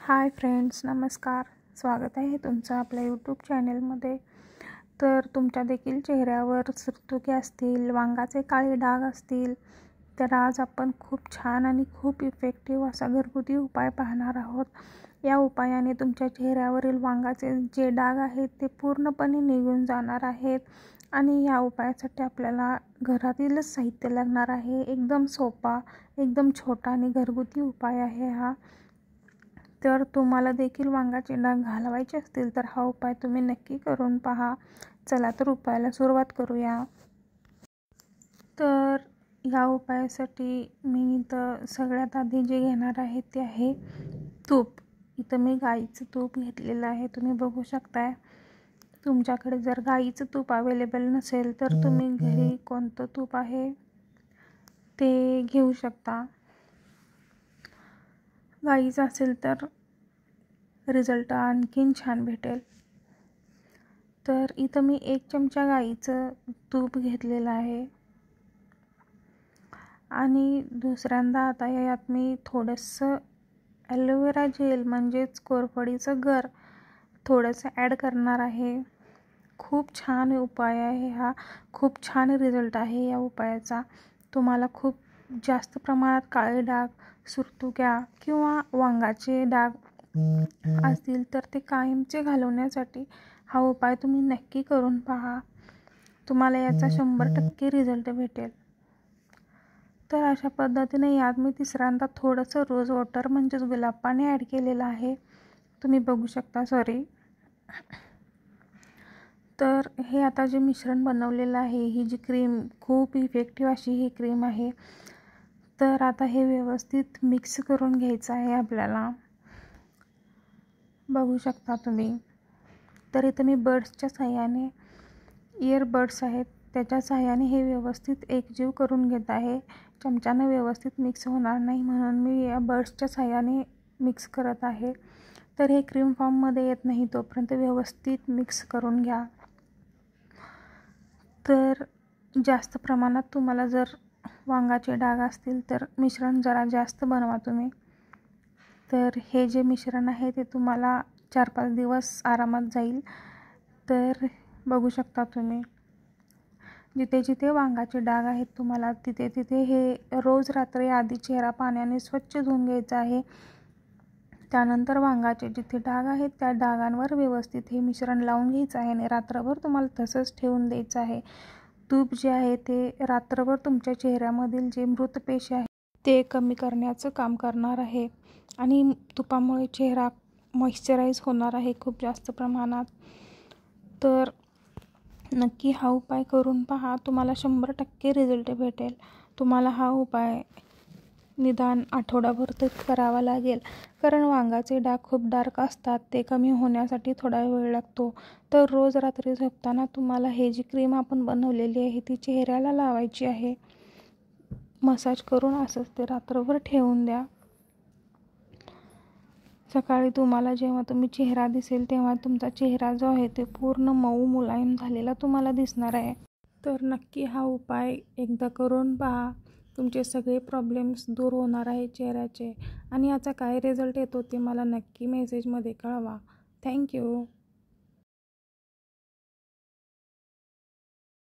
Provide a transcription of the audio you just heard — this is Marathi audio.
हाय फ्रेंड्स, नमस्कार. स्वागत आहे तुमचं आपल्या यूट्यूब चॅनलमध्ये. तर तुमच्या देखील चेहऱ्यावर सुरकुत्या असतील, वांगाचे काळे डाग असतील, तर आज आपण खूप छान आणि खूप इफेक्टिव्ह असा घरगुती उपाय पाहणार आहोत. या उपायाने तुमच्या चेहऱ्यावरील वांगाचे जे डाग आहेत ते पूर्णपणे निघून जाणार आहेत. आणि या उपायासाठी आपल्याला घरातीलच साहित्य लागणार आहे. एकदम सोपा, एकदम छोटा आणि घरगुती उपाय आहे हा. तर तुम्हाला देखील वांगाचे डाग घालवायचे असतील तर हा उपाय तुम्ही नक्की करून पहा. चला तर उपायाला सुरुवात करूया. तर या उपायासाठी मी इथं सगळ्यात आधी जे घेणार आहे ते आहे तूप. इथं मी गाईचं तूप घेतलेलं आहे, तुम्ही बघू शकताय. तुमच्याकडे जर गाईचं तूप अवेलेबल नसेल तर तुम्ही घरी कोणतं तूप आहे ते घेऊ शकता. गाईचं असेल तर रिझल्ट आणखीन छान भेटेल. तर इथं मी 1 चमचा गाईचं तूप घेतलेलं आहे आणि दुसऱ्यांदा आता यात मी थोडंसं ॲलोवेरा जेल म्हणजेच कोरफडीचं गर थोडंसं ॲड करणार आहे. खूप छान उपाय आहे हा. खूप छान रिझल्ट आहे या उपायाचा. तुम्हाला खूप जास्त प्रमाणात काळे डाग, सुरकुत्या किंवा वांगाचे डाग असतील तर ते कायमचे घालवण्यासाठी हा उपाय तुम्ही नक्की करून पहा. तुम्हाला याचा 100% रिझल्ट भेटेल. तर अशा पद्धतीने यात मी तिसऱ्यांदा थोडंसं रोज वॉटर म्हणजेच गुलाब पाणी ॲड केलेलं आहे, तुम्ही बघू शकता. तर हे आता जे मिश्रण बनवलेलं आहे, ही जी क्रीम खूप इफेक्टिव्ह अशी ही क्रीम आहे. तर आता हे व्यवस्थित मिक्स करून घ्यायचं आहे आपल्याला, बघू शकता तुम्ही. तर इथं मी बड्सच्या साहाय्याने, इयरबड्स आहेत त्याच्या साहाय्याने हे व्यवस्थित एकजीव करून घेत आहे. चमच्यानं व्यवस्थित मिक्स होणार नाही म्हणून मी या बड्सच्या साहाय्याने मिक्स करत आहे. तर हे क्रीम फॉर्ममध्ये येत नाही तोपर्यंत व्यवस्थित मिक्स करून घ्या. तर जास्त प्रमाणात तुम्हाला जर वांगाचे डाग असतील तर मिश्रण जरा जास्त बनवा तुम्ही. तर हे जे मिश्रण आहे ते तुम्हाला 4-5 दिवस आरामात जाईल. तर बघू शकता तुम्ही, जिथे जिथे वांगाचे डाग आहेत तुम्हाला तिथे तिथे हे रोज रात्री आधी चेहरा पाण्याने स्वच्छ धुवून घ्यायचा आहे. त्यानंतर वांगाचे जिथे डाग आहेत त्या डागांवर व्यवस्थित हे मिश्रण लावून घ्यायचं आहे आणि रात्रभर तुम्हाला तसंच ठेवून द्यायचं आहे. तूप जे आहे ते रात्रभर तुमच्या चेहऱ्यामधील जे मृत पेशी आहेत ते कमी करण्याचं काम करणार आहे आणि तुपामुळे चेहरा मॉइश्चराईज होणार आहे खूप जास्त प्रमाणात. तर नक्की हा उपाय करून पहा, तुम्हाला 100% रिझल्ट भेटेल. तुम्हाला हा उपाय निदान आठवडाभर तर करावा लागेल, कारण वांगाचे डाग खूप डार्क असतात, ते कमी होण्यासाठी थोडा वेळ लागतो. तर रोज रात्री झोपताना तुम्हाला हे जी क्रीम आपण बनवलेली आहे ती चेहऱ्याला लावायची आहे. मसाज करून असंच ते रात्रभर ठेवून द्या. सकाळी तुम्हाला जेव्हा तुम्ही चेहरा दिसेल तेव्हा तुमचा चेहरा जो आहे ते पूर्ण मऊ मुलायम झालेला तुम्हाला दिसणार आहे. तर नक्की हा उपाय एकदा करून पहा. तुमचे सगळे प्रॉब्लेम्स दूर होणार आहे चेहऱ्याचे आणि याचा काय रिझल्ट येतो ते मला नक्की मेसेजमध्ये कळवा. थँक्यू.